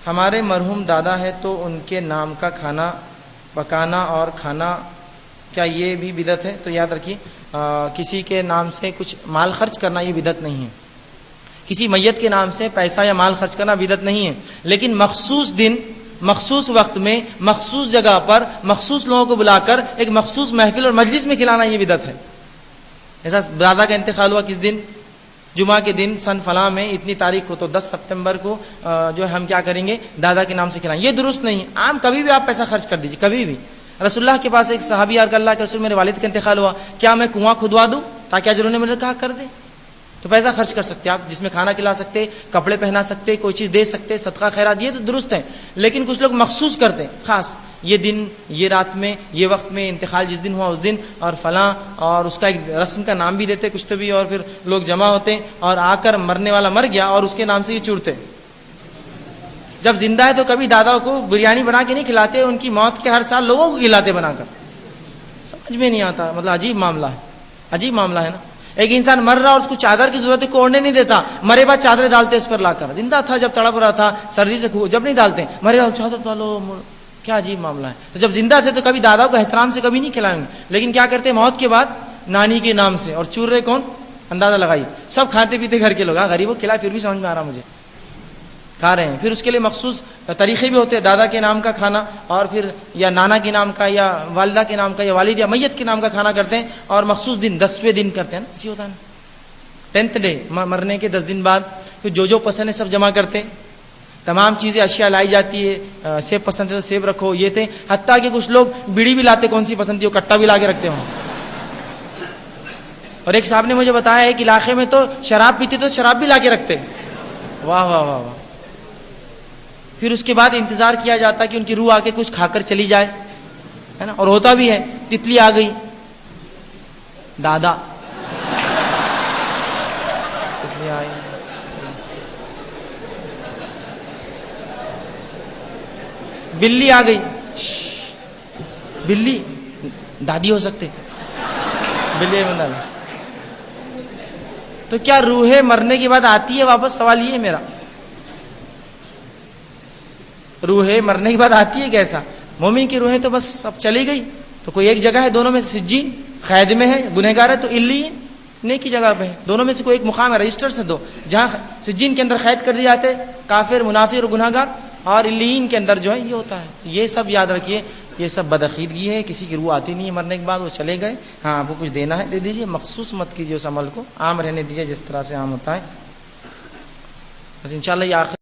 ہمارے مرحوم دادا ہے تو ان کے نام کا کھانا پکانا اور کھانا کیا یہ بھی بدعت ہے؟ تو یاد رکھیے کسی کے نام سے کچھ مال خرچ کرنا یہ بدعت نہیں ہے. کسی میت کے نام سے پیسہ یا مال خرچ کرنا بدعت نہیں ہے، لیکن مخصوص دن مخصوص وقت میں مخصوص جگہ پر مخصوص لوگوں کو بلا کر ایک مخصوص محفل اور مجلس میں کھلانا یہ بدعت ہے. ایسا دادا کا انتقال ہوا کس دن؟ جمعہ کے دن سن فلاں میں اتنی تاریخ کو، تو 10 ستمبر کو جو ہے ہم کیا کریں گے؟ دادا کے نام سے کھلائیں. یہ درست نہیں ہے. عام کبھی بھی آپ پیسہ خرچ کر دیجیے، کبھی بھی. رسول اللہ کے پاس ایک صحابی آ کر اللہ کے رسول میرے والد کا انتقال ہوا، کیا میں کنواں کھدوا دوں تاکہ اجر انہیں کہا کر دے. تو پیسہ خرچ کر سکتے آپ، جس میں کھانا کھلا سکتے، کپڑے پہنا سکتے، کوئی چیز دے سکتے، صدقہ خیرات یہ تو درست ہے. لیکن کچھ لوگ مخصوص کرتے ہیں، خاص یہ دن یہ رات میں یہ وقت میں انتقال جس دن ہوا اس دن اور فلاں، اور اس کا ایک رسم کا نام بھی دیتے کچھ تو بھی، اور پھر لوگ جمع ہوتے اور آ کر مرنے والا مر گیا اور اس کے نام سے یہ چورتے. جب زندہ ہے تو کبھی دادا کو بریانی بنا کے نہیں کھلاتے، ان کی موت کے ہر سال لوگوں کو کھلاتے بنا کر. سمجھ میں نہیں آتا، مطلب عجیب معاملہ ہے، عجیب معاملہ ہے نا. ایک انسان مر رہا اور اس کو چادر کی ضرورت ہے، کوڑنے نہیں دیتا، مرے بعد چادریں ڈالتے اس پر لا کر. زندہ تھا جب تڑپ رہا تھا سردی سے جب نہیں ڈالتے، مرے بعد چادر ڈالو. کیا عجیب معاملہ ہے. تو جب زندہ تھے تو کبھی دادا کو احترام سے کبھی نہیں کھلائیں گے، لیکن کیا کرتے موت کے بعد نانی کے نام سے. اور چور رہے کون؟ اندازہ لگائیے. سب کھاتے پیتے گھر کے لوگ، غریبوں کو کھلائے پھر بھی سمجھ میں آ رہا مجھے کھا رہے ہیں. پھر اس کے لیے مخصوص طریقے بھی ہوتے ہیں، دادا کے نام کا کھانا اور پھر یا نانا کے نام کا یا والدہ کے نام کا یا والد یا میت کے نام کا کھانا کرتے ہیں، اور مخصوص دن 10ویں دن کرتے ہیں نا. اسی ہوتا ہے نا 10th ڈے، مرنے کے 10 دن بعد. پھر جو پسند ہے سب جمع کرتے، تمام چیزیں اشیاء لائی جاتی ہے. سیب پسند ہے تو سیب رکھو، یہ تھے. حتیٰ کہ کچھ لوگ بیڑی بھی لاتے، کون سی پسند تھی وہ کٹا بھی لا کے رکھتے ہوں. اور ایک صاحب نے مجھے بتایا ہے کہ علاقے میں تو شراب پیتے تو شراب بھی لا کے رکھتے. واہ واہ واہ واہ. پھر اس کے بعد انتظار کیا جاتا کہ ان کی روح آ کے کچھ کھا کر چلی جائے، ہے نا. اور ہوتا بھی ہے. تتلی آ گئی، دادا تتلی آئی، بلی آ گئی. بلی دادی ہو سکتے، بلی بندہ. تو کیا روح مرنے کے بعد آتی ہے واپس؟ سوال یہ ہے میرا. روح مرنے کے بعد آتی ہے کیسا؟ مومن کی روح تو بس اب چلی گئی. تو کوئی ایک جگہ ہے دونوں میں سے، سجین قید میں ہے، گنہگار ہے تو علیین نیک کی جگہ پہ ہے. دونوں میں سے کوئی ایک مقام ہے، رجسٹر سے دو، جہاں سجین کے اندر قید کر دیے جاتے کافر منافق اور گنہگار، اور علیین کے اندر جو ہے یہ ہوتا ہے. یہ سب یاد رکھیے، یہ سب بدعقیدگی ہے. کسی کی روح آتی نہیں ہے مرنے کے بعد، وہ چلے گئے. ہاں آپ کو کچھ دینا ہے دے دیجیے، مخصوص مت کیجیے اس عمل کو، عام رہنے دیجیے جس طرح سے عام ہوتا ہے. بس انشاءاللہ یہ آخر